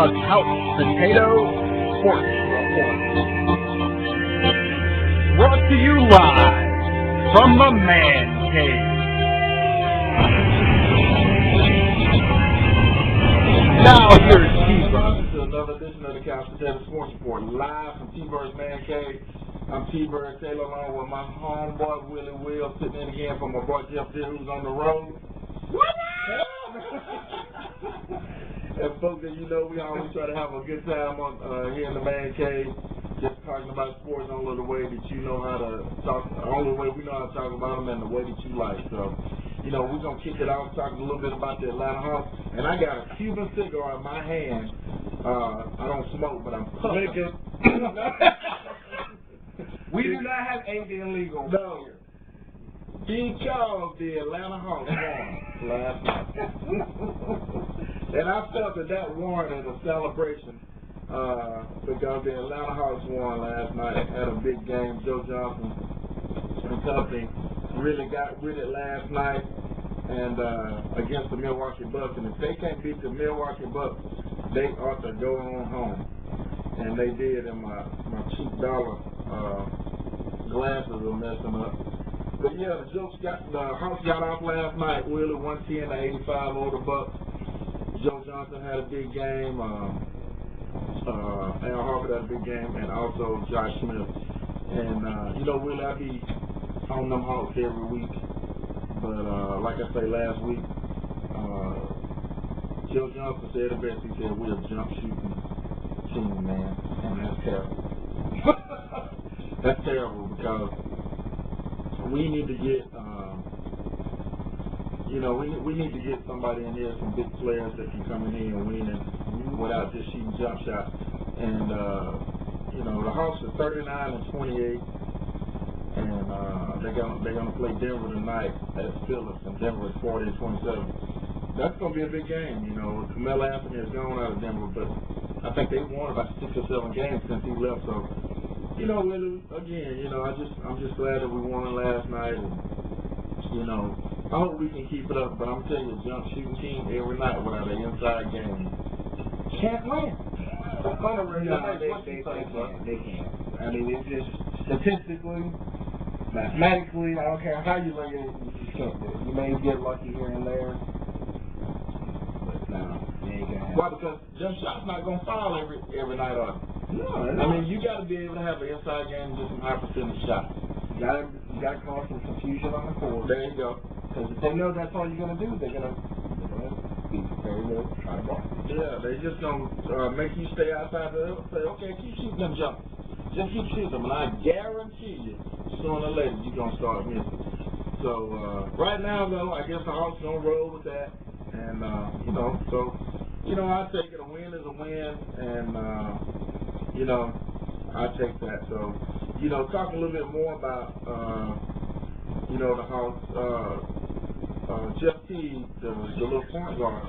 the Couch Potato Sports Report. Brought to you live from the Man Cave. Now here's T-Bird. To another edition of the Couch Potato Sports Report, live from T-Bird's Man Cave. I'm T-Bird Taylor along with my homeboy Willy Will, sitting in again for my boy Jeff D, who's on the road. And folks, as you know, we always try to have a good time on here in the Man Cave, just talking about sports only the way that you know how to talk, the only way we know how to talk about them and the way that you like. So, you know, we're going to kick it off talking a little bit about the Atlanta Hawks. And I got a Cuban cigar in my hand. I don't smoke, but I'm puffing. We do not have anything illegal. No. Because the Atlanta Hawks won last night. And I felt that warranted a celebration because the Atlanta Hawks won last night. Had a big game. Joe Johnson and company really got with it last night and against the Milwaukee Bucks. And if they can't beat the Milwaukee Bucks, they ought to go on home. And they did, and my cheap dollar glasses are messing up. But yeah, the Hawks got off last night. Willy 110-85 over the Bucks. Joe Johnson had a big game. Al Harvard had a big game, and also Josh Smith. And you know, Willy, I be on them Hawks every week. But like I say, last week, Joe Johnson said it best. He said, "We're a jump shooting team, man," and that's terrible. That's terrible because we need to get, you know, we need to get somebody in here, some big players that can come in here and win without just shooting jump shots. And you know, the Hawks are 39-28, and they're gonna play Denver tonight at Phillips, and Denver is 40-27. That's gonna be a big game. You know, Carmelo Anthony has gone out of Denver, but I think they've won about 6 or 7 games since he left. So, you know, Willy, again, you know, I'm just glad that we won last night, and you know, I hope we can keep it up. But I'm telling you, jump shooting team every night without an inside game can't win. They can't. I mean, it's just statistically, mathematically, I don't care how you look at it, you just can't do it. You may get lucky here and there, but no, you ain't gonna have. Why? Because them shots not gonna fall every night, are they? No, I mean, you got to be able to have an inside game and get some high percentage shots. You gotta cause some confusion on the court. There you go. Because if they know that's all you're gonna do, they're gonna be very low, try to block. Yeah, they just gonna make you stay outside the hoop. Say, okay, keep shooting them jumpers. Just keep shooting them, and I guarantee you, sooner or later you're gonna start missing. So right now, though, I guess the Hawks gonna roll with that, and you know, so you know, I take it. A win is a win, and you know, I take that. So, you know, talk a little bit more about, you know, the Hawks, Jeff T, the little point guard.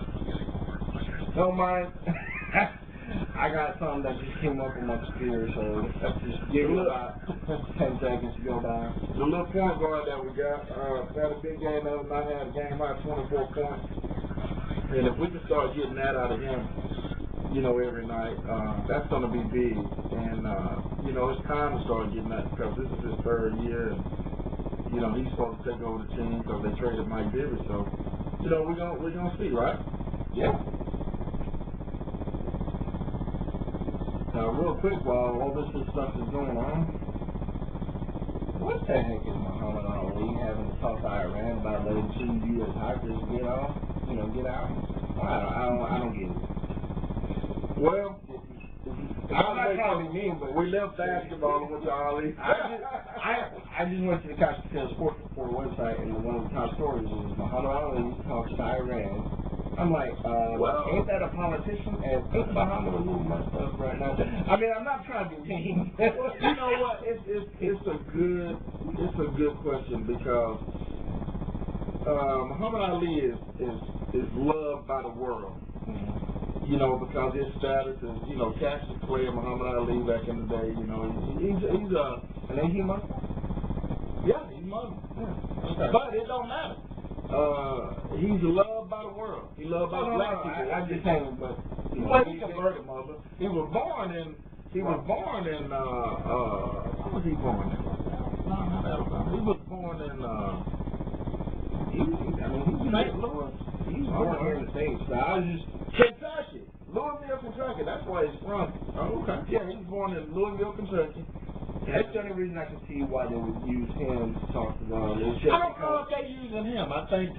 Don't mind. I got something that just came up in my spirit, so let's just give it about 10 seconds to go by. The little point guard that we got, had a big game the other night, had a game high 24 points. And if we can start getting that out of him, you know, every night, that's going to be big. And, you know, it's time to start getting that because this is his 3rd year. And, you know, he's supposed to take over the team because they traded Mike Bibby. So, you know, we're gonna see, right? Yeah. Now, real quick, while all this stuff is going on, what the heck is Muhammad Ali having to talk to Iran about letting 2 U.S. hackers get off? You know, get out? I don't get it. Well, I'm not trying to be mean, but we left basketball and went to Ali. I just went to the Couch Potato Sports Report website, and one of the top stories was Muhammad Ali talks to Iran. I'm like, well, ain't that a politician? And ain't Muhammad a little messed up right now? I mean, I'm not trying to be mean. You know what? It's a good question because Muhammad Ali is loved by the world. Mm-hmm. You know, because his status is, you know, Cassius Clay and Muhammad Ali back in the day. You know, he's and ain't he Muslim? Yeah, he's Muslim. Yeah. Okay. But it don't matter. He's loved by the world. He loved by black people. I'm just saying, but Well, he converted Muslim. He was born in. Where was he born in? Not Alabama. He was born in. St. Louis. He was born here in the States. So I was just Kentucky. Louisville, Kentucky. That's where he's from. oh, okay. Yeah, he was born in Louisville, Kentucky. That's the only reason I can see why they would use him to talk to them. I don't know if they're using him. I think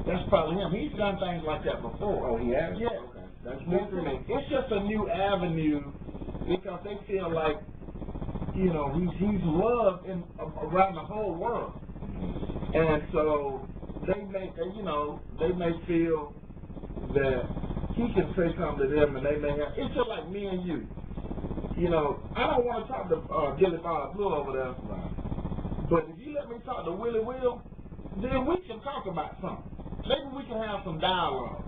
that's probably him. He's done things like that before. Oh, he has? Yeah. Okay. That's good for me. It's just a new avenue because they feel like, you know, he's loved around the whole world. And so they may feel that he can say something to them and they may have, it's just like me and you. You know, I don't want to talk to Gilly Bob Blue over there. Right. But if you let me talk to Willy Will, then we can talk about something. Maybe we can have some dialogue.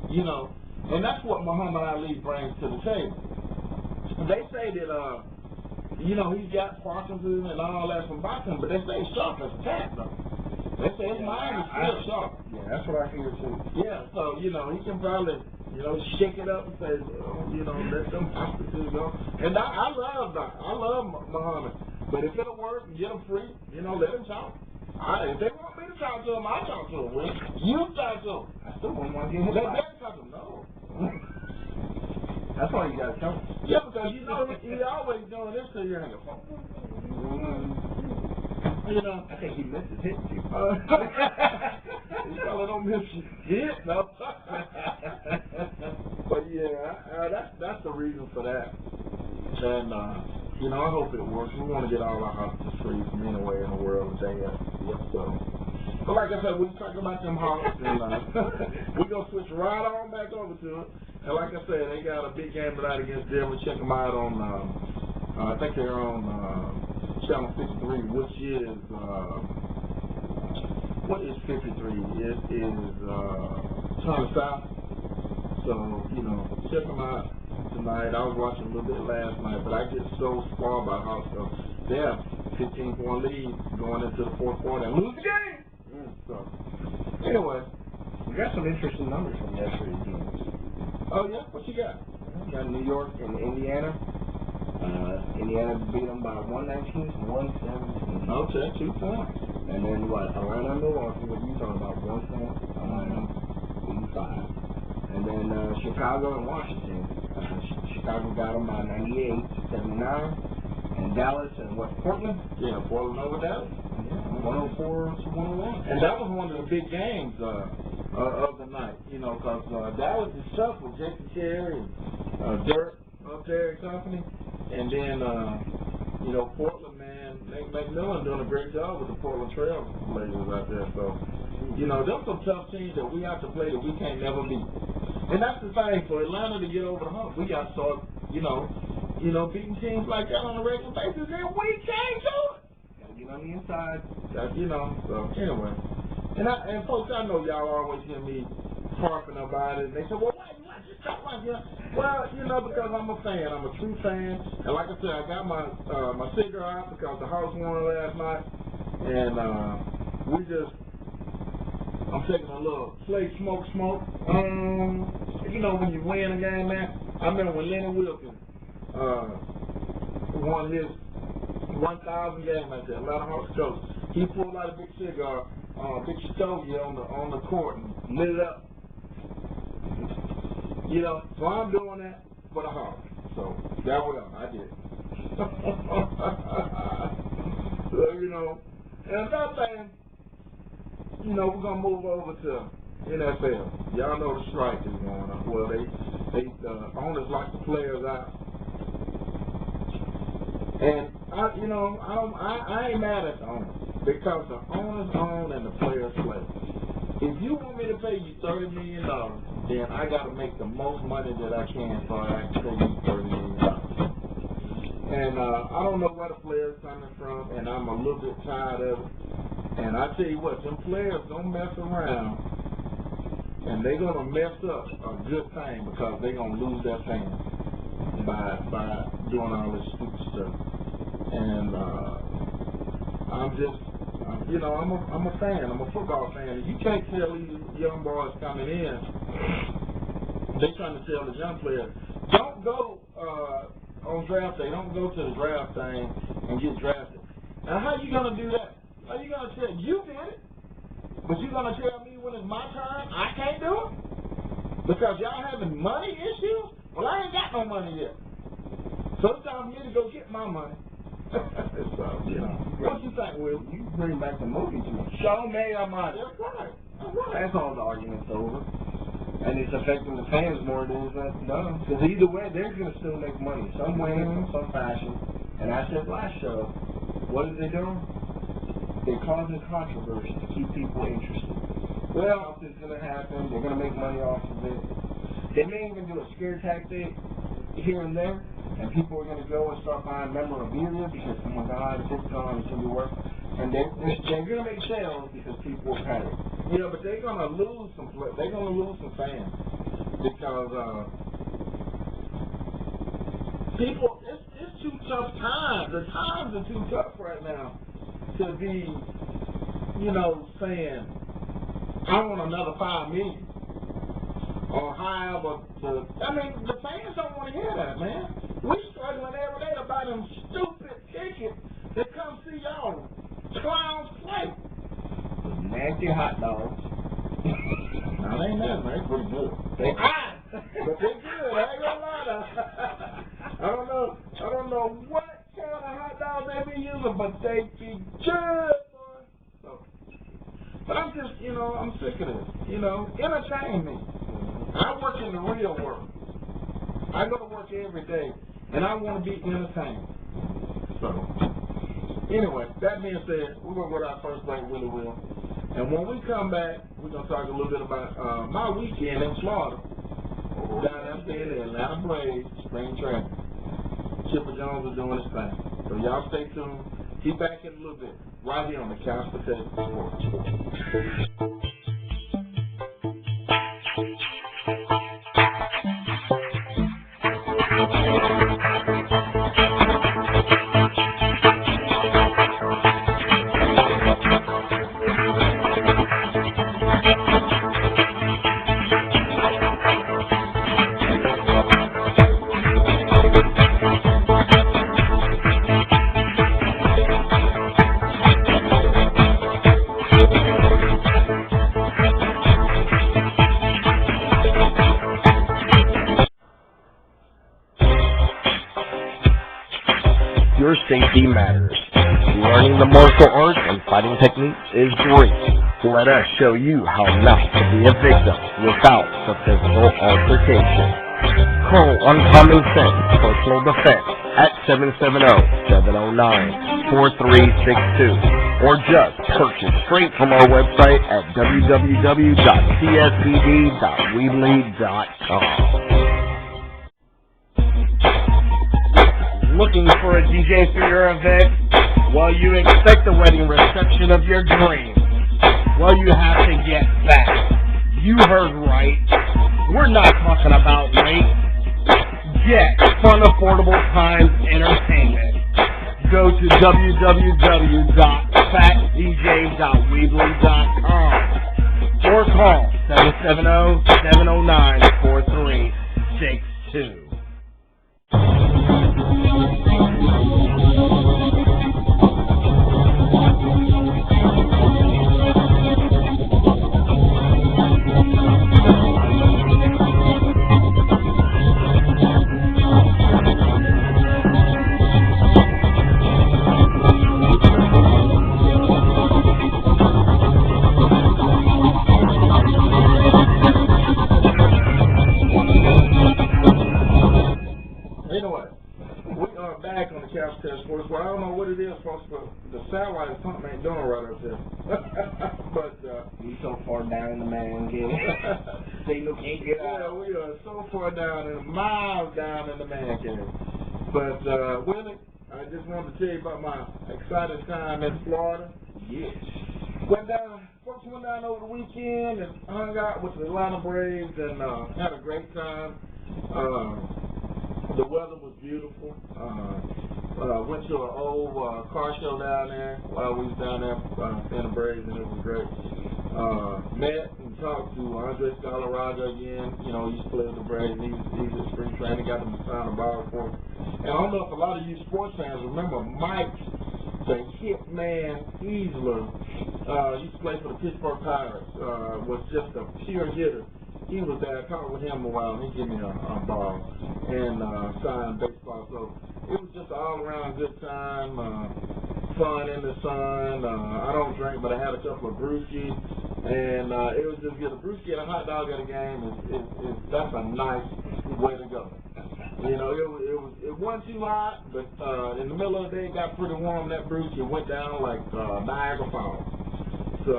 You know, and that's what Muhammad Ali brings to the table. They say that, you know, he's got Parkinson's and all that from boxing, but they say he's sharp as a tack, though. They say his mind is still sharp. Yeah, that's what I hear too. Yeah, so, you know, he can probably, you know, shake it up and say, oh, you know, let them hostages go. And I love Muhammad. But if it'll work and get him free, you know, let him talk. If they want me to talk to him, I'll talk to him. Well, you talk to him. I still wouldn't want to get hit. Let them talk to him. No. That's why you got to tell him. Yeah, because you know he always doing this to your hand. You know, I think he misses hitting you. You probably don't miss shit, no. But yeah, that's the reason for that. And you know, I hope it works. We want to get all our hostages free from anywhere in the world today. Yep. So, but like I said, we talking about them hostages, and we're gonna switch right on back over to it. And like I said, they got a big game tonight against Denver. Check them out on. I think they're on channel 53, which is what is 53? It is Turner South. So you know, check them out tonight. I was watching a little bit last night, but I get so spoiled by how stuff. They have 15-point lead going into the fourth quarter and lose the game. So anyway, we got some interesting numbers from yesterday's games. Oh yeah, what you got? We got New York and Indiana. Indiana beat them by 119 to 117. Okay, 2 points. And then what? Atlanta and Milwaukee, what you talking about? 1 point. Atlanta, 85. And then Chicago and Washington. Chicago got them by 98 to 79. And Dallas and what? Portland? Yeah, Portland over Dallas. Yeah, 104 to 101. And that was one of the big games of the night, you know, because Dallas is tough with Jason Terry and Dirk up there and company. And then, you know, Portland, man, Nate McMillan doing a great job with the Portland Trail Blazers out there. So, you know, there's some tough teams that we have to play that we can't never beat. And that's the thing, for Atlanta to get over the hump, we got to start, you know, beating teams like that on a regular basis, and we can't do it. Got to get on the inside. You know, so anyway. And folks, I know y'all always hear me harping about it. They say, well, why you just talk like that? Well, you know, because I'm a fan. I'm a true fan. And like I said, I got my cigar out because the house won last night. And I'm taking a little play smoke. You know, when you win a game, man. I remember when Lenny Wilkins won his 1,000 game at the Atlanta Hawks coach. He pulled out a big cigar, big stogie on the court and lit it up. You know, so I'm doing that for the Hawks. So that was I did. So you know, and another thing, you know, we're gonna move over to NFL. Y'all know the strike is going on. Well, the owners lock the players out. And I ain't mad at the owners because the owners own and the players play. If you want me to pay you $30 million, then I got to make the most money that I can so I can pay you $30 million. And I don't know where the players coming from, and I'm a little bit tired of it. And I tell you what, them players don't mess around, and they're gonna mess up a good thing because they're gonna lose their fans by doing all this stupid stuff. And I'm a fan. I'm a football fan. You can't tell these young boys coming in they trying to tell the young players, don't go on draft day, don't go to the draft thing and get drafted. Now, how you going to do that? How you going to tell, you did it, but you going to tell me when it's my turn, I can't do it? Because y'all having money issues? Well, I ain't got no money yet. So it's time for me to go get my money. So, you know, what you think, Will? You bring back the movie to it. Show me your money. That's right. That's all the argument's over. And it's affecting the fans more than it's done. Because either way, they're going to still make money. Some way, in some fashion. And I said last show, what are they doing? They're causing controversy to keep people interested. Well, something's going to happen. They're going to make money off of it. They may even do a scare tactic here and there. And people are going to go and start buying memorabilia because, oh my God, if it's gone, it's going to be worth it. And they're going to make sales because people will panic. Yeah, but they're going to lose some. They're going to lose some fans because people. It's too tough times. The times are too tough right now to be, you know, saying I want another $5 million or however. I mean, the fans don't want to hear that, man. We struggling every day to buy them stupid tickets to come see y'all clowns play. Nasty hot dogs. Now, they ain't that, man. They're pretty good. They hot, but they're good. I ain't gonna lie to I don't know what kind of hot dogs they be using, but they be good, boy. So, but I'm just, you know, I'm sick of this. You know, entertain me. I work in the real world. I go to work every day, and I want to be entertained. So, anyway, that being said, we're going to go to our first break, Willy Will. And when we come back, we're going to talk a little bit about my weekend in Florida. Down there in the Atlanta Braves, spring training. Chipper Jones is doing his thing. So y'all stay tuned. Keep back in a little bit. Right here on the Couch Potato Sports. Your safety matters. Learning the martial arts and fighting techniques is great. Let us show you how not to be a victim without the physical altercation. Call Uncommon Sense Personal Defense at 770-709-4362 or just purchase straight from our website at www.csbd.weebly.com. Looking for a DJ for your event? Well, you expect the wedding reception of your dreams. Well, you have to get fast. You heard right. We're not talking about rate. Get fun, affordable times entertainment. Go to www.fatdj.weebly.com or call 770-709-4362. Sports. Well, I don't know what it is, folks, but the satellite or something ain't doing right up there. But we so far down in the man game. Signal can't get out. Yeah, we are so far down, miles down in the man game. But Willy, I just wanted to tell you about my exciting time in Florida. Yes. Folks went down over the weekend and hung out with the Atlanta Braves and had a great time. The weather was beautiful. Went to an old car show down there while we was down there seeing the Braves, and it was great. Met and talk to Andre Scalaraga again. You know, he used to play with the Braves. He's a spring training, got him to sign a ball for him. And I don't know if a lot of you sports fans remember Mike, the Hitman Easler. Used to play for the Pittsburgh Pirates. Was just a pure hitter. He was there. I talked with him a while. He gave me a ball and signed baseball. So it was just an all-around good time. Fun in the sun. I don't drink, but I had a couple of brewskis, and it was just good. A brewski and a hot dog at a game that's a nice way to go. You know, it wasn't too hot, but in the middle of the day it got pretty warm. That brewski went down like Niagara Falls. So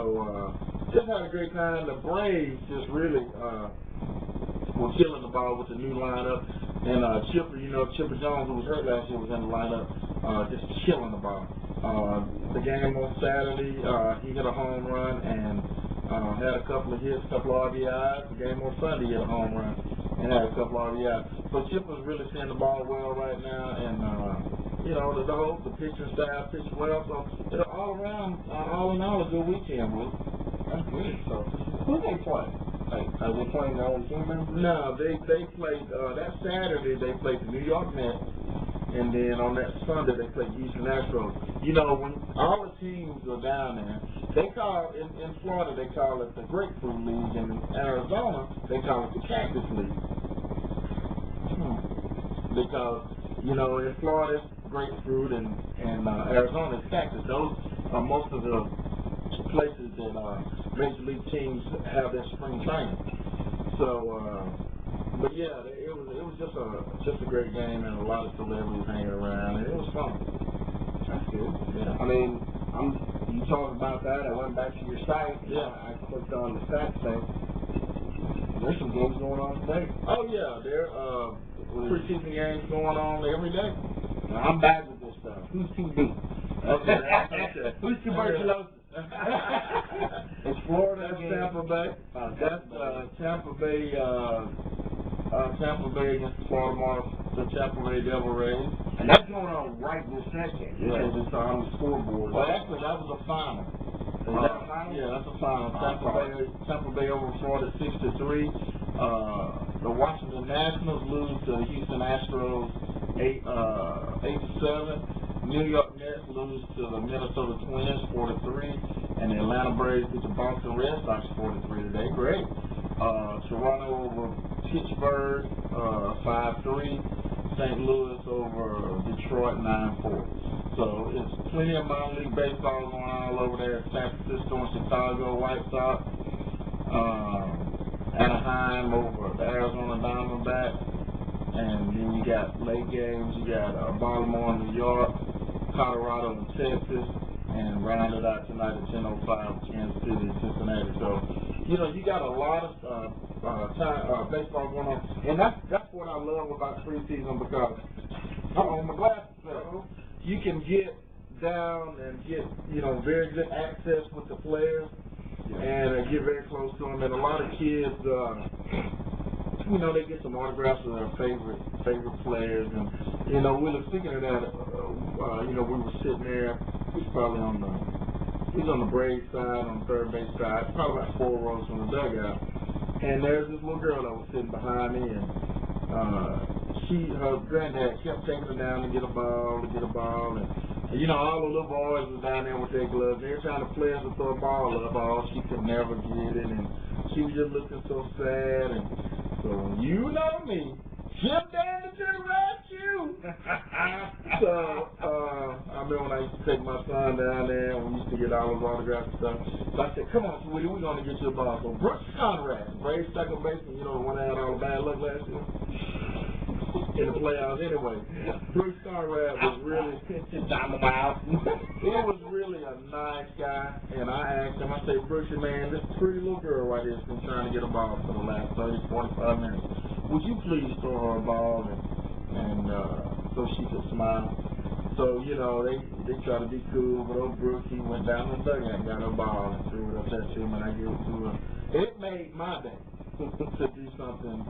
just had a great time. The Braves just really were killing the ball with the new lineup, and Chipper Jones, who was hurt last year, was in the lineup, just killing the ball. The game on Saturday, he hit a home run and had a couple of hits, a couple of RBIs. The game on Sunday, he hit a home run and had a couple of RBIs. So Chipper's really seeing the ball well right now, and the pitching staff pitched well. So all in all, a good weekend, Will. That's good. So who they play? Are they playing their own team members? No, they played that Saturday. They played the New York Mets. And then on that Sunday, they played Houston Astros. You know, when all the teams are down there, they call, in Florida, they call it the Grapefruit League. And in Arizona, they call it the Cactus League. Because, in Florida, it's grapefruit, and Arizona, it's cactus. Those are most of the places that Major League teams have their spring training. So, but yeah, it was just a great game, and a lot of celebrities hanging around, and it was fun. That's good. Yeah. I mean, you talked about that. I went back to your site. Yeah. I clicked on the stats thing. There's some games going on today. Oh yeah, there preseason games going on every day. Now, I'm bad with this stuff. Who's TB? Okay. Who's tuberculosis? It's Florida. That's Tampa Bay. That's Tampa Bay. Tampa Bay against the Florida Marlins, the Tampa Bay Devil Rays. And that's going on right this second. Yeah. Because it's on the scoreboard. Well, actually, that was a final. Is that a final? Yeah, that's a final. Tampa Bay over Florida 6-3. The Washington Nationals lose to the Houston Astros 8-7. New York Mets lose to the Minnesota Twins 4-3, and the Atlanta Braves beat the Boston Red Sox 4-3 today. Great. Toronto over Pittsburgh 5-3. St. Louis over Detroit 9-4. So it's plenty of minor league baseball going on all over there. San Francisco and Chicago White Sox. Anaheim over the Arizona Diamondbacks. And then you got late games. You got Baltimore and New York, Colorado and Texas, and rounded out tonight at 10:05, Kansas City and Cincinnati. So, you got a lot of baseball going on, and that's what I love about preseason, because on my glasses, you can get down and get very good access with the players, and get very close to them. And a lot of kids, they get some autographs of their favorite players. And we were speaking of that. We were sitting there. He was on the Braves side, on the third base side, probably about 4 rows from the dugout. And there's this little girl that was sitting behind me, and her granddad kept taking her down to get a ball, and all the little boys was down there with their gloves. They were trying to play us to throw a ball up, she could never get it, and she was just looking so sad. And so, me, Jim Dandy to the rescue. So, I remember when I used to take my son down there, and we used to get all those autographs and stuff. So I said, come on, sweetie, we're going to get you a ball. So Brooks Conrad, Braves second baseman, the one that had all the bad luck last year in the playoffs anyway. Brooks Conrad was really, it was really a nice guy. And I asked him, I said, Brooksy, man, this pretty little girl right here has been trying to get a ball for the last 30, 45 minutes. Would you please throw her a ball and so she could smile? So, they try to be cool, but old Brooks, he went down to the dugout and got a ball and threw it up at him, and I gave it to her. It made my day to do something,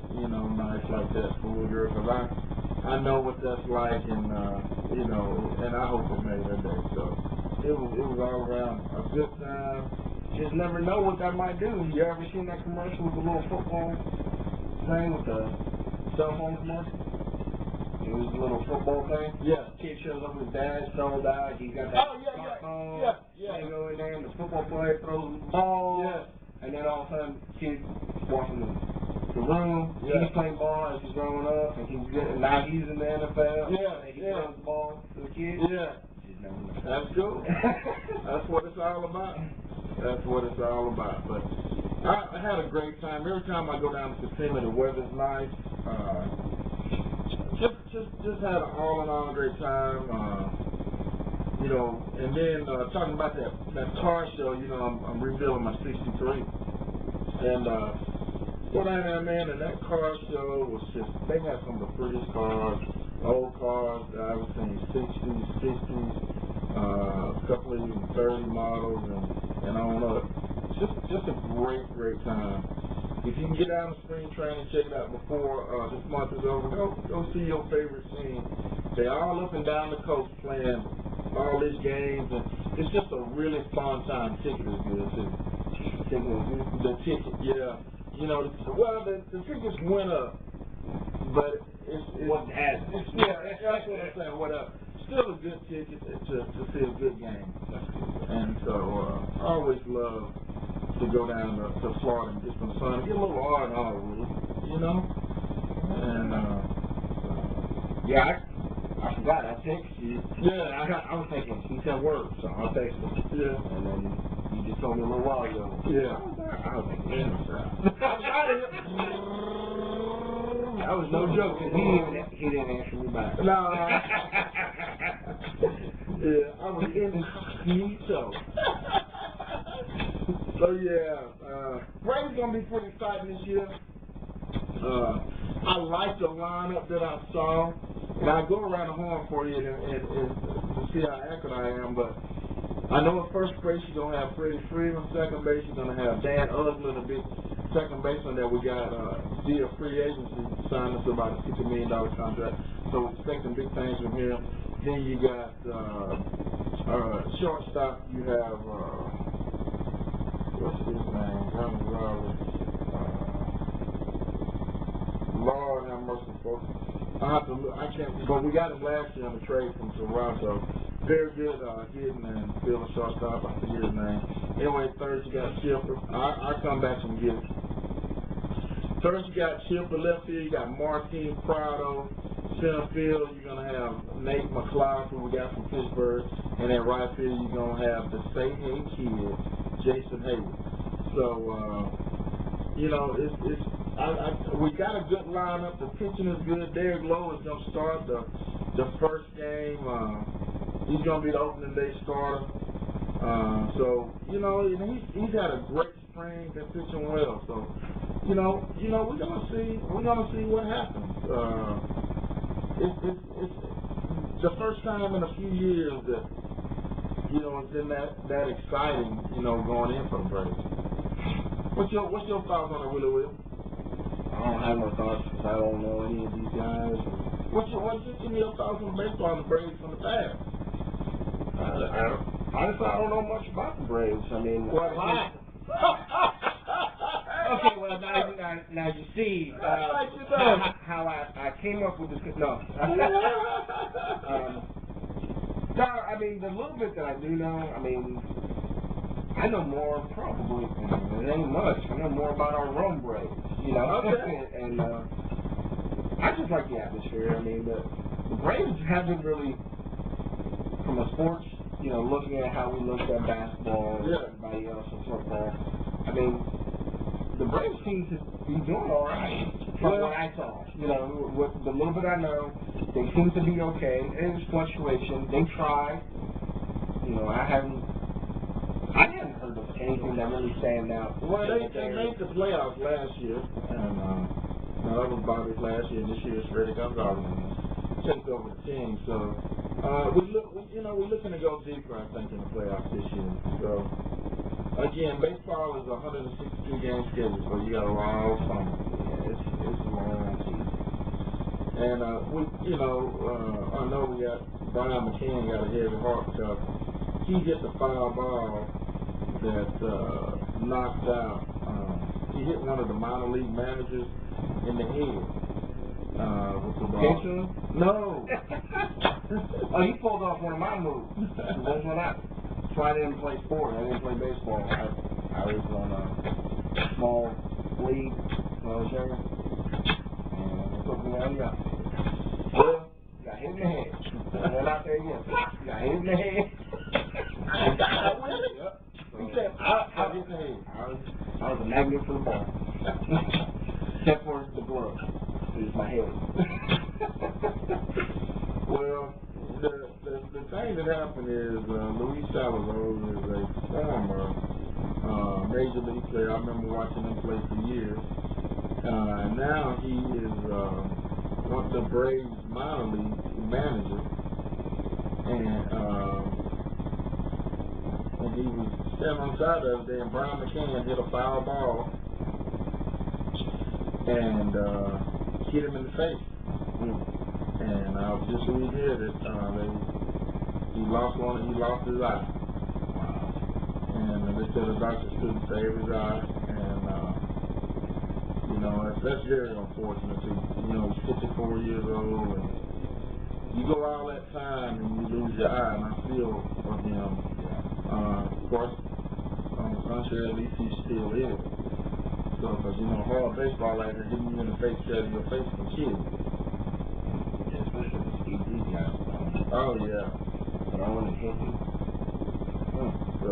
nice like that for a little girl, because I know what that's like, and, and I hope it made her day. So it was all around a good time. just never know what that might do. You ever seen that commercial with the little football thing with the cell phone commercial? It was a little football thing. Yeah. Kid shows up with his dad, son died. He's got that smartphone. They go in there and the football player throws the ball. Yeah. And then all of a sudden, kid walking the room. Yeah. He's playing ball as he's growing up, and now he's in the NFL. Yeah. And he throws the ball to the kid. Yeah. Just never know. That's cool. That's what it's all about. That's what it's all about. But I had a great time. Every time I go down to Kissimmee, the weather's nice. Just had an all-in-all great time. You know, and then talking about that car show, you know, I'm rebuilding my 63. And go down there, man, and that car show was just, they had some of the prettiest cars, old cars that I've ever seen, 60s, 50s, a couple of even 30 models, and on up. Just a great time. If you can get out of spring training, check it out before this month is over. Go see your favorite scene. They're all up and down the coast playing all these games, and it's just a really fun time. Ticket is good too. The ticket, yeah. You know, well, the tickets went up, but it's What has it? yeah, that's what I'm saying. What up? Still a good ticket to see a good game. And so I always love to go down to Florida and get some sun, get a little R&R, really, you know. And Yeah, I forgot. I texted you. yeah, I was thinking he said words, so I texted him. yeah, And then you just told me a little while ago. yeah. I was thinking, damn, I that was no joke, because he didn't answer me back. No. Yeah, I was incognito. So yeah, Brady's gonna be pretty exciting this year. I like the lineup that I saw, and I go around the horn for you and to see how accurate I am. But I know at first base you're gonna have Freddie Freeman. Second base you're gonna have Dan Uggler, the big second baseman that we got via free agency, signed us to about a $50 million contract. So expecting big things from him. Then you got shortstop. You have what's his name? Lord have mercy, folks. I can't. But we got him last year on the trade from Toronto. Very good hitting and field shortstop. I forget his name. Anyway, third you got Chipper. I come back and get it. Third you got Chipper. Left field you got Martin Prado. Center field you're gonna have Nate McLeod, who we got from Pittsburgh, and then right field you're gonna have the Say Hey kid, Jason Hayward. So you know, we got a good lineup. The pitching is good. Derek Lowe is gonna start the first game. He's gonna be the opening day starter. So you know, he's had a great spring. Been pitching well. So you know, we're gonna see what happens. It's the first time in a few years that, you know, it's been that exciting, you know, going in for the Braves. What's your thoughts on it, Willy Will? I don't have no thoughts because I don't know any of these guys. What's your thoughts on baseball and the Braves from the past? Honestly, I don't know much about the Braves. I mean, Why? okay, well, now you see how I came up with this. No. No, I mean, the little bit that I do know, I mean, I know more probably, it ain't much. I know more about our Rome Braves, you know. Okay. And I just like the atmosphere. I mean, the Braves haven't really, from a sports, you know, looking at how we look at basketball and everybody else in football, I mean, the Braves seem to be doing all right from what I saw. You know, with the little bit I know, they seem to be okay. There's fluctuation. They try. You know, I hadn't heard of anything that really stand out. Well, they made the playoffs last year, and that was Bobby's last year, and this year is Freddie Gonzalez takes over the team. So we're looking to go deeper, I think, in the playoffs this year. So. Again, baseball is a 162 game schedule, so you got a long summer. Yeah, it's a long season. And I know we got Brian McCann got a heavy heart because he hit the foul ball that knocked out. He hit one of the minor league managers in the head with the ball. Gibson? No. Oh, he pulled off one of my moves. That's when I didn't play sport. I didn't play baseball. I was on a small league when I was younger. And they put me on the up. Well, got hit in the head. I went out there again. Got hit in the head. I got that with it. Yep. So, He said, I hit in the head. I was a negative for the ball. Except for the glove. It was my head. Well, the thing that happened is Luis Salazar is a former major league player. I remember watching him play for years. Now he is one of the Braves minor league manager, and he was standing on the side the other day, and Brian McCann hit a foul ball and hit him in the face. And just when he did it, he lost his eye. And they said the doctors couldn't save his eye. And that's very unfortunate. He's 54 years old, and you go all that time and you lose your eye. And I feel for him. Of course, on the contrary, at least he's still in it. So, because hard baseball like that, hitting you in the face, cutting your face can kill you. Especially the speed these guys. Oh yeah. Throwing and hitting. So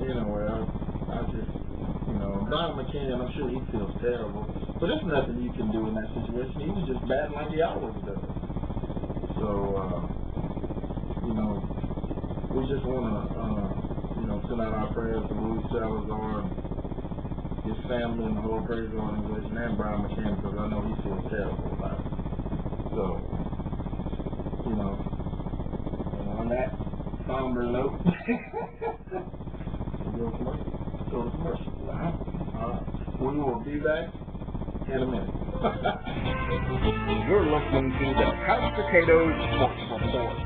anyway, I just Brian McCann, I'm sure he feels terrible, but there's nothing you can do in that situation. He was just batting like he always does. So we just want to send out our prayers to Luis Salazar and his family and the whole Braves organization and Brian McCann, because I know he feels terrible about it. So, and on that somber note, go to commercial. We will be back in a minute. You're listening to the Couch Potatoes Sports Report.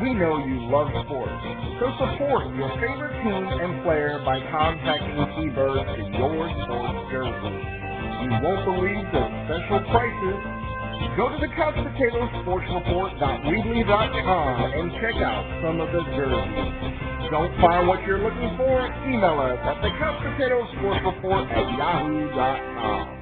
We know you love sports, so support your favorite team and player by contacting T-Bird to your sports jersey. You won't believe the special prices. Go to the Couch Potatoes Sports Report.weebly.com and check out some of the jerseys. Don't find what you're looking for? Email us at the Couch Potatoes Sports Report@yahoo.com.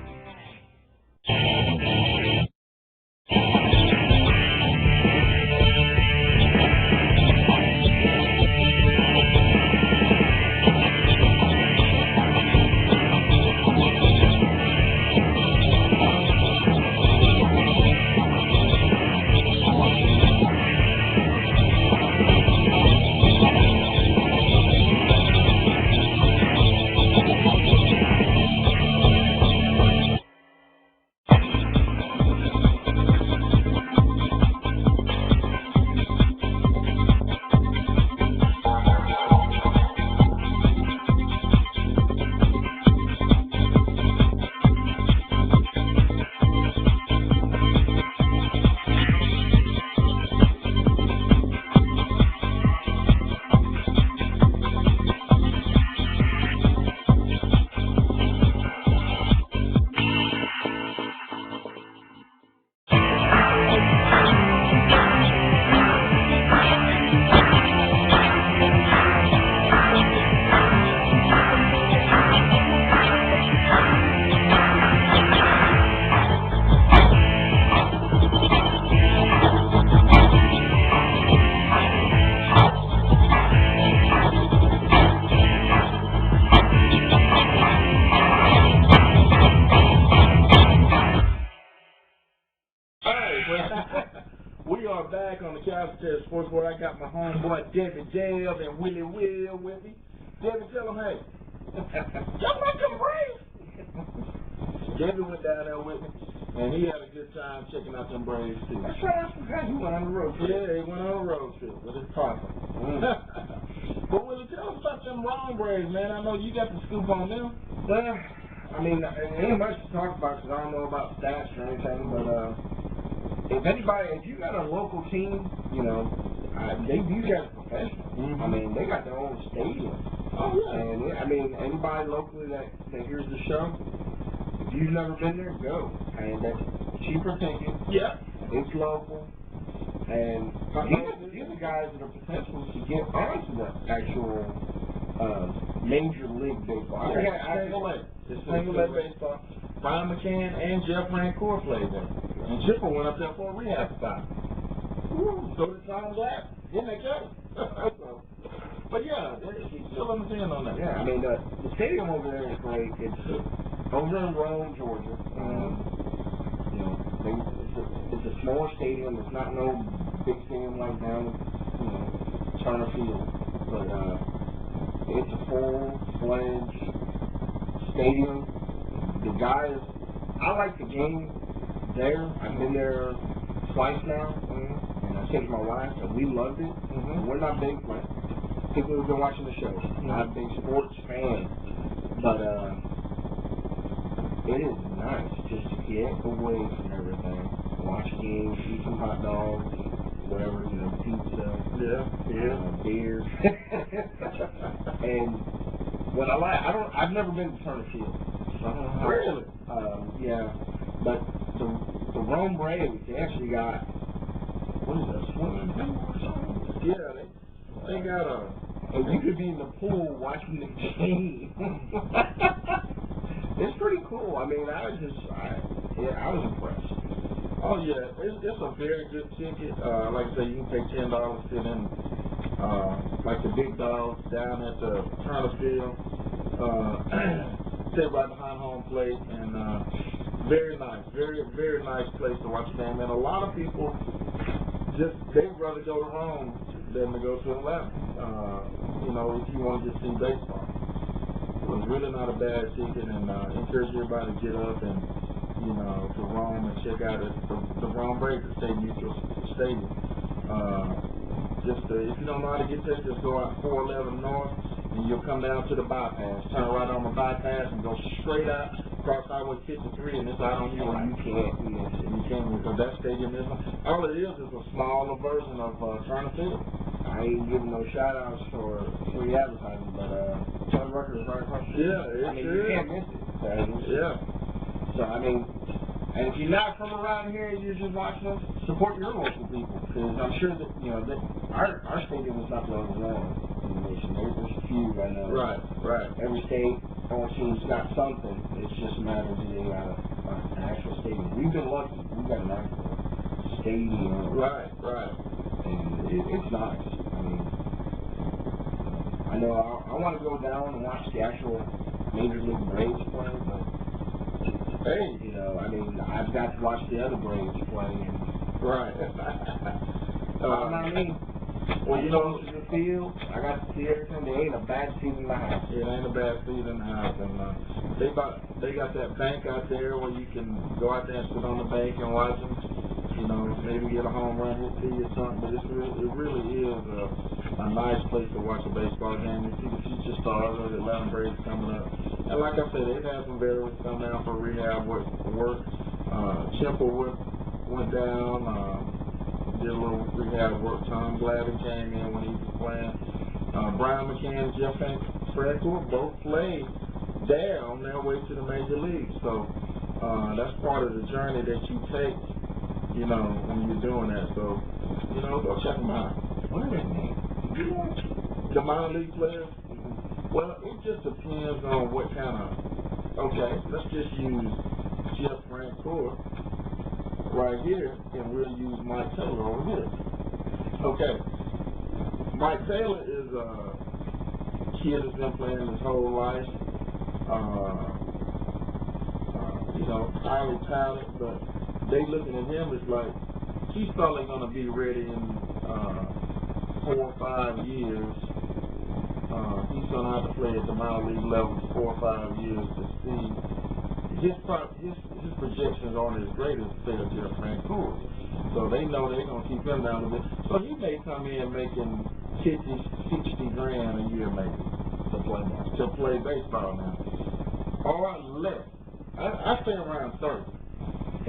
We are back on the Couch Potatoes Sports Board. I got my homeboy David Dale and Willy Will with me. David, tell him, hey, y'all like them Braves? David went down there with me, and he had a good time checking out them Braves too. that's right. I forgot you went on the road trip. Yeah, he went on a road trip with his partner. But Willie, tell us about them wrong Braves, man. I know you got the scoop on them. Well, I mean, ain't much to talk about because I don't know about stats or anything, but if you got a local team, they view you as professional. I mean, they got their own stadium. Oh, yeah. And, I mean, anybody locally that hears the show, if you've never been there, go. And that's cheaper ticket. Yeah. It's local. And these are guys that are potential to get onto the actual Major League Baseball. It's single-A baseball. Brian McCann and Jeff Rancourt played there. And Chipper went up there for a rehab stop. So did Tom Glass. Didn't they tell you? But yeah, he's still on the fin on that. Yeah, I mean, the stadium over there is great. It's over in Rome, Georgia. You know, it's a smaller stadium. It's not no big stadium like down at, you know, Turner Field. But it's a full-fledged stadium. The guys, I like the game there. I've been there twice now, and I took my wife, and we loved it. We're not big, like, people who've been watching the show. Not a big sports fan, but it is nice just to get away from everything, watch games, eat some hot dogs, whatever, you know, pizza, beer, and what I like, I've never been to Turner Field. So I don't know how. Really? Yeah, but the Rome Braves, they actually got, what is that, swimming pool or something? Yeah, they got a. And you could be in the pool watching the game. It's pretty cool. I mean, I was impressed. Oh yeah, it's a very good ticket. Like I say, you can pay $10 to sit in, like the big dogs down at the Turner Field. Sit right behind home plate, and very nice, very nice place to watch a game. And a lot of people they'd rather go to Rome than to go to Atlanta. You know, if you want to just see baseball, it was really not a bad ticket, and encourage everybody to get up and, you know, to Rome and check out the Rome Braves at State Mutual Stadium. If you don't know how to get there, just go out 411 North, and you'll come down to the bypass. Turn right on the bypass and go straight out across Highway 53, and it's out on you. You can't miss it. You can't, because that stadium is all it is a smaller version of Turner Field. I ain't giving no shout outs for free advertising, but Turner Records is right across the street. Yeah, I mean, you can't miss it. Yeah. So, I mean, and if you're not from around here and you're just watching us, support your local people, because I'm sure that, you know, that our stadium is not the only one in the nation. There's a few I know. Right. Every state, all teams got something. It's just a matter of do they got an actual stadium. We've been lucky. We've got an actual stadium. Right. And it's nice. I mean, I know I want to go down and watch the actual Major League Braves play, but hey, you know, I mean, I've got to watch the other Braves play. And, right. I mean, well, you know, to the field, I got to see everything. There ain't a bad seat in the house. it ain't a bad seat in the house, and they got that bank out there where you can go out there and sit on the bank and watch them. You know, maybe get a home run hit to you or something. But it really is a nice place to watch a baseball game. You see the future stars of the Atlanta Braves coming up, and like I said, they've had some veterans come down for rehab work. Chipper went down. Did a little rehab work. Tom Glavine came in when he was playing. Brian McCann and Jeff Rancourt both played there on their way to the major leagues. So that's part of the journey that you take, you know, when you're doing that. So, you know, go check them out. What are their names? The minor league players? Well, it just depends on what kind of, okay, let's just use Jeff Rancourt right here, and we'll use Mike Taylor over here. Okay. Mike Taylor is a kid that's been playing his whole life. You know, highly talented, but they looking at him as like he's probably going to be ready in 4 or 5 years. He's going to have to play at the minor league level 4 or 5 years to see. His projections aren't as great as say Jeff Rancourt. So they know they're going to keep him down a bit. So he may come in making 50, 60 grand a year maybe to play baseball now. Or less. I stay around 30.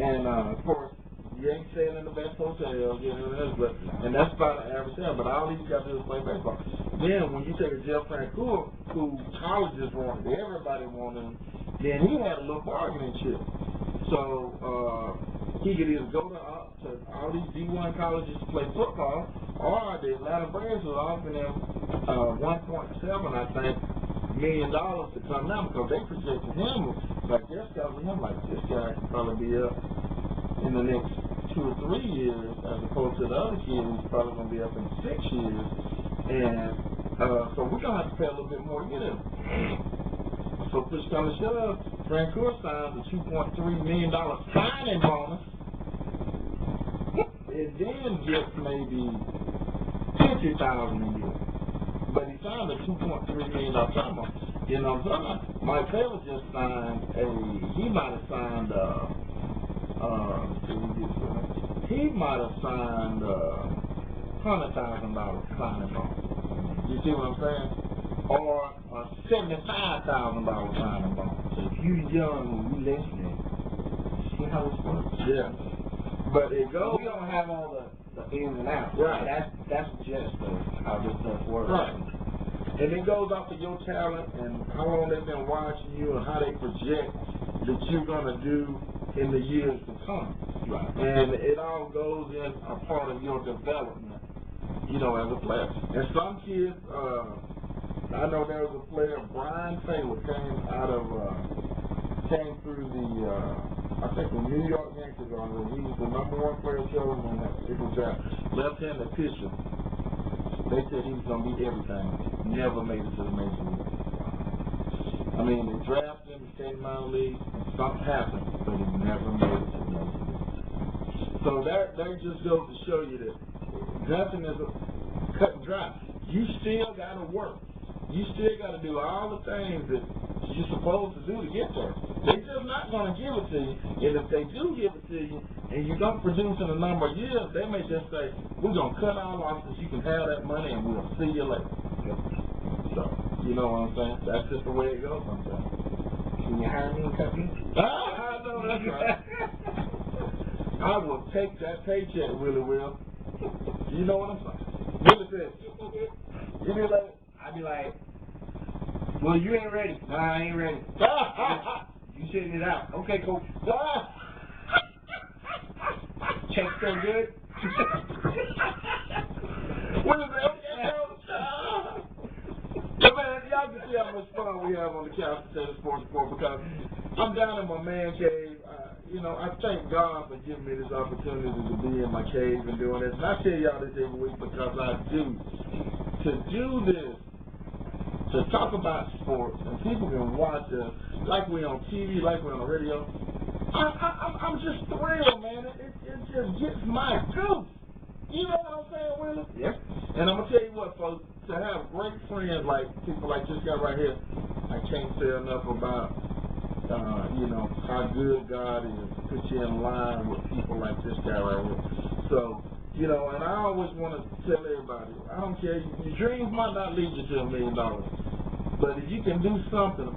And of course, you ain't staying in the best hotel, and that's about an average sale. But all these got to do is play baseball. Then when you take a Jeff Francoeur, who colleges wanted, everybody wanted him, then he had a little bargaining chip. So he could either go to all these D1 colleges to play football, or the Atlanta Braves was offering him $1.7, I think, million to come down because they projected him like they're scouting him like this guy can probably be up in the next 2 or 3 years as opposed to the other kid who's probably going to be up in 6 years. And so we're going to have to pay a little bit more to get him. So push come to shove, Francoeur signs a $2.3 million signing bonus and then gets maybe $50,000 a year. But he signed a $2.3 million term. You know what I'm saying? Mike Taylor just signed he might have signed $100,000 signing bonus. You see what I'm saying? Or a $75,000 signing bonus. So if you young and you listening, see how this works? Yeah. But it goes. We don't have all the ins and outs. Right. That's just how this stuff works. Right. And it goes off of your talent and how long they've been watching you and how they project that you're going to do in the years to come. Right. And it all goes in a part of your development, you know, as a player. And some kids, I know there was a player, Brian Taylor, came through I think the New York Yankees on him. He was the #1 player chosen. It was a left-handed pitcher. They said he was going to be everything. Never made it to the major league. I mean, they drafted him, he stayed in minor league, and something happened, but he never made it to the major league. So that just goes to show you that nothing is cut and dry. You still got to work. You still got to do all the things that you're supposed to do to get there. They're just not going to give it to you. And if they do give it to you and you don't produce in a number of years, they may just say, we're going to cut our losses, you can have that money, and we'll see you later. So, you know what I'm saying? That's just the way it goes sometimes. Can you hire me and cut me? I know that's right. I will take that paycheck, Willie will. You know what I'm saying? Willie said, you be like, I'd be like, well, you ain't ready. Nah, I ain't ready. You sitting it out. Okay, cool. Check still good? Willie said, okay, but man, y'all can see how much fun we have on the Couch Potato Sports Report because I'm down in my man cave. You know, I thank God for giving me this opportunity to be in my cave and doing this. And I tell y'all this every week because I do. To do this, to talk about sports, and people can watch us like we're on TV, like we're on the radio. I'm just thrilled, man. It just gets my goose. You know what I'm saying, Willie? Yep. And I'm going to tell you what, folks, to have great friends like people like this guy right here, I can't say enough about, you know, how good God is to put you in line with people like this guy right here. So, you know, and I always want to tell everybody, I don't care, your dreams might not lead you to $1 million, but if you can do something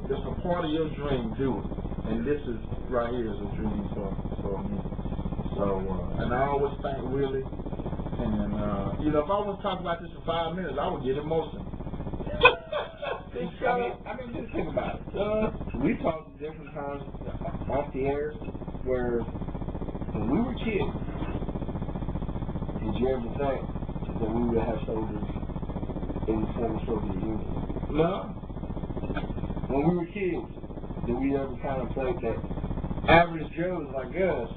that's a part of your dream, do it. And this is right here is a dream for me. So, and I always thank Willie. And, you know, if I was talking about this for 5 minutes, I would get emotional. I mean, just think about it. We talked at different times off the air where when we were kids, did you ever think that we would have soldiers in the former Soviet Union? No. When we were kids, did we ever contemplate that average Joes like us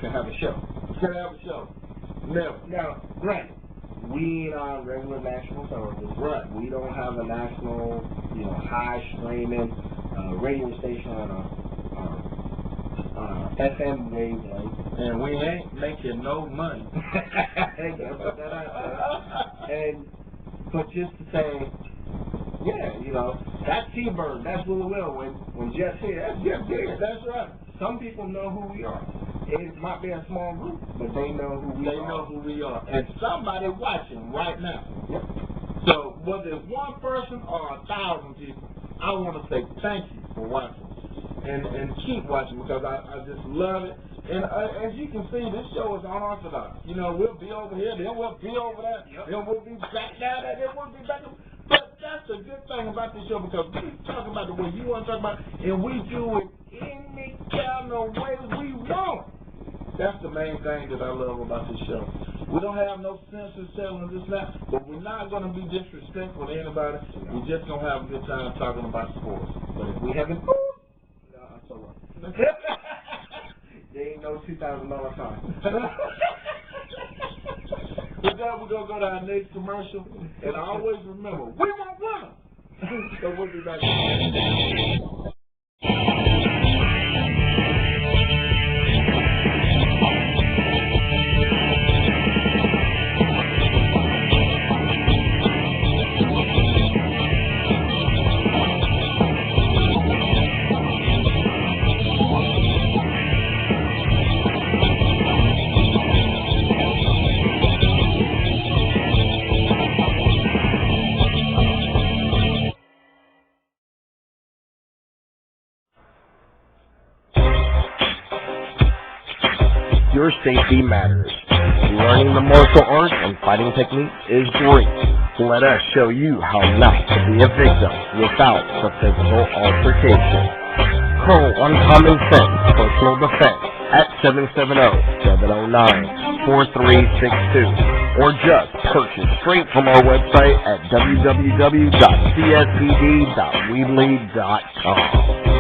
could have a show? Could have a show. Never. Now, granted, we are regular national television. Right. We don't have a national, you know, high streaming radio station on a FM wavelength. And we ain't making no money. But just to say, yeah, you know, that's T-Bird, that's Willy Will. When Jeff's here, that's Jeff Beard. That's right. Some people know who we are. It might be a small group, but they know who we are. They know who we are. And somebody watching right now. Yep. So whether it's one person or 1,000 people, I want to say thank you for watching. And keep watching because I just love it. And as you can see, this show is unorthodox. You know, we'll be over here, then we'll be over there, then we'll be back down there, then we'll be back. But that's the good thing about this show, because we talk about the way you want to talk about it, and we do it any kind of way we want. That's the main thing that I love about this show. We don't have no censors telling this now, but we're not going to be disrespectful to anybody. We're just going to have a good time talking about sports. But if we haven't, so what? There ain't no $2,000 fine. With that, we're going to go to our next commercial. And always remember, we want winners. So we'll be back. Your safety matters. Learning the martial arts and fighting techniques is great. Let us show you how not to be a victim without the physical altercation. Call Uncommon Sense Personal Defense at 770-709-4362 or just purchase straight from our website at www.cspd.weebly.com.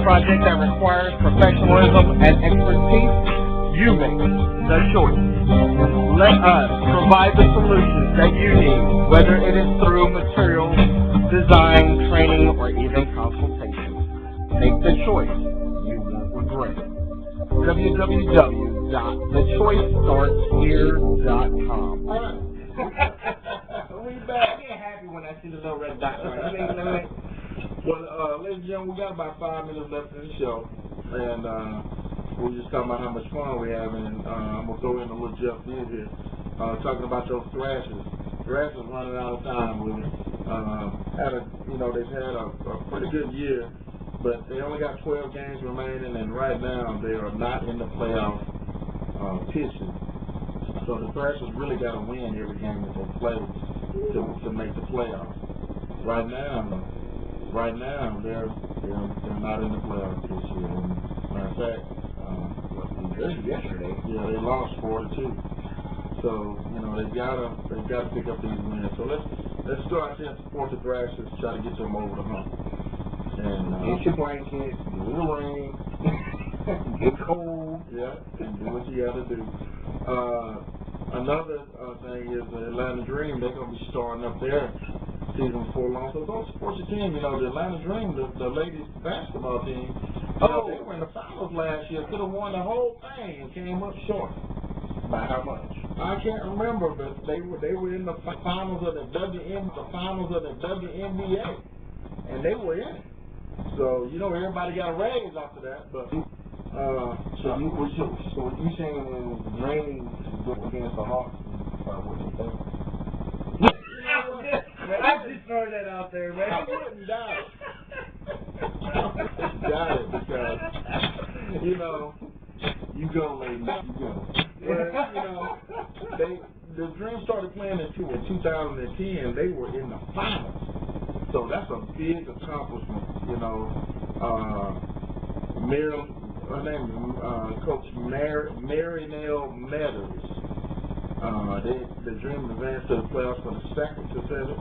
Project that requires professionalism and expertise, you make the choice. Let us provide the solutions that you need, whether it is through materials, design, training, or even consultation. Make the choice. You won't regret it. www.thechoicestartshere.com. We back. I get happy when I see the little red dot. Well, ladies and gentlemen, we got about 5 minutes left in the show, and we're just talking about how much fun we're having, and I'm going to throw in a little Jeff Beard here, talking about those thrashers. Thrashers running out of time, Willy. They've had a pretty good year, but they only got 12 games remaining, and right now they are not in the playoff picture. So the Thrashers really got to win every game that they play to make the playoffs. Right now, they're not in the playoffs this year. Matter of fact, yesterday, they lost 4-2. So they've got to pick up these wins. So let's go out there and support the Thrashers, try to get them over the hump. And get your blankets, get in the rain, get cold, and do what you got to do. Another thing is the Atlanta Dream. They're going to be starting up there season before long. So go support your team. The Atlanta Dream, the ladies basketball team, they were in the finals last year. Could have won the whole thing and came up short. By how much? I can't remember, but they were in the finals of the WNBA, and they were in it. So everybody got a raise after that. But so what you saying is the Dream go against the Hawks? What you think? I just throw that out there, man. I wouldn't doubt it. Got it, because you go, lady, you go. Well, the Dream started playing in 2010. They were in the finals, so that's a big accomplishment. Her name is Coach Marinelle Meadows. The Dream advanced to the playoffs for the second consecutive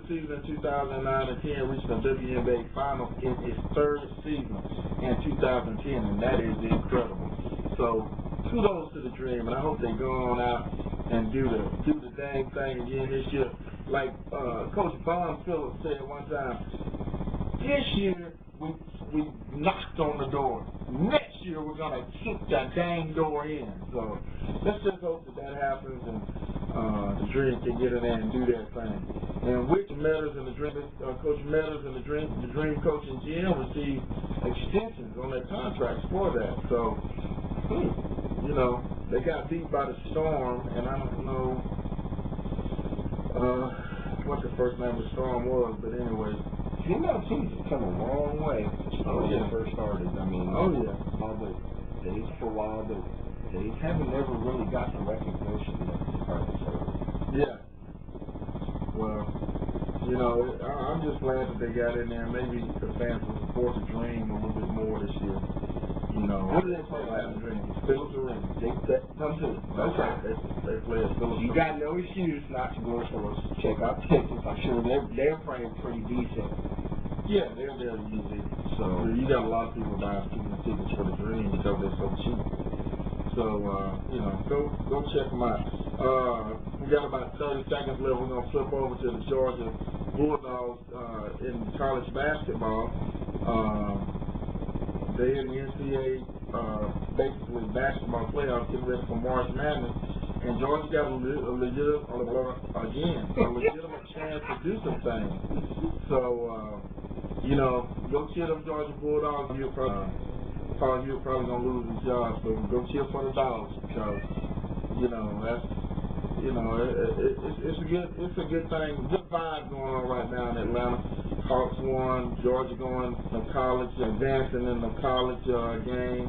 season in 2009 and 10, reaching the WNBA Finals in its third season in 2010, and that is incredible. So kudos to the Dream, and I hope they go on out and do the dang thing again this year. Like Coach Von Phillips said one time, this year we knocked on the door. Next year we're gonna kick that dang door in. So let's just hope that happens and the Dream can get in there and do their thing. And with Meadows and the Dream, Coach Meadows and the Dream coach and GM received extensions on their contracts for that. So you know, they got beat by the Storm, and I don't know what the first name of the Storm was, but anyway. Female teams have come a long way when they first started. I mean, all the days for a while, but they haven't never really got the recognition that the department serves. Yeah. Well, you know, I'm just glad that they got in there. Maybe the fans will support the Dream a little bit more this year. You know, what do they play like the Dream? Phillips Arena. Come to it. Okay. They play at Phillips. You got no excuse not to go to Phillips. Check out tickets. I'm sure they're playing pretty decent. Yeah, they're there usually. So you got a lot of people buying season tickets for the Dream because they're so cheap. So you know, go check them out. We got about 30 seconds left. We're gonna flip over to the Georgia Bulldogs in college basketball. They in the NCAA basically basketball playoffs getting ready for March Madness, and Georgia got a legitimate chance to do some things. So you know, go cheer them Georgia Bulldogs. You're probably gonna lose his job, so go cheer for the Dogs because you know that's it's a good thing, good vibe going on right now in Atlanta. Hawks won, Georgia going to college, advancing in the college game,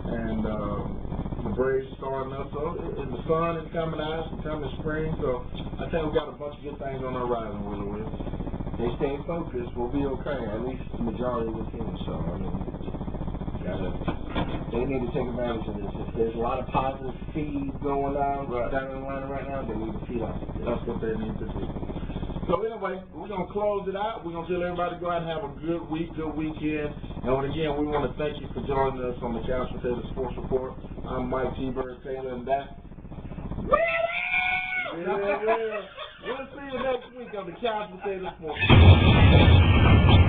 and the Braves starting up. So the sun is coming out, it's coming spring. So I think we got a bunch of good things on the horizon, Willy. They stay focused, we'll be okay. At least the majority of the team. So I mean, they need to take advantage of this. If there's a lot of positive feed going on down in Atlanta right now, they need to feed off it. That's what they need to do. So anyway, we're going to close it out. We're going to tell everybody to go out and have a good week, good weekend. And again, we want to thank you for joining us on the Couch Potato Sports Report. I'm Mike T-Bird Taylor, and that's Willy. We'll see you next week on the Couch Potato Sports Report.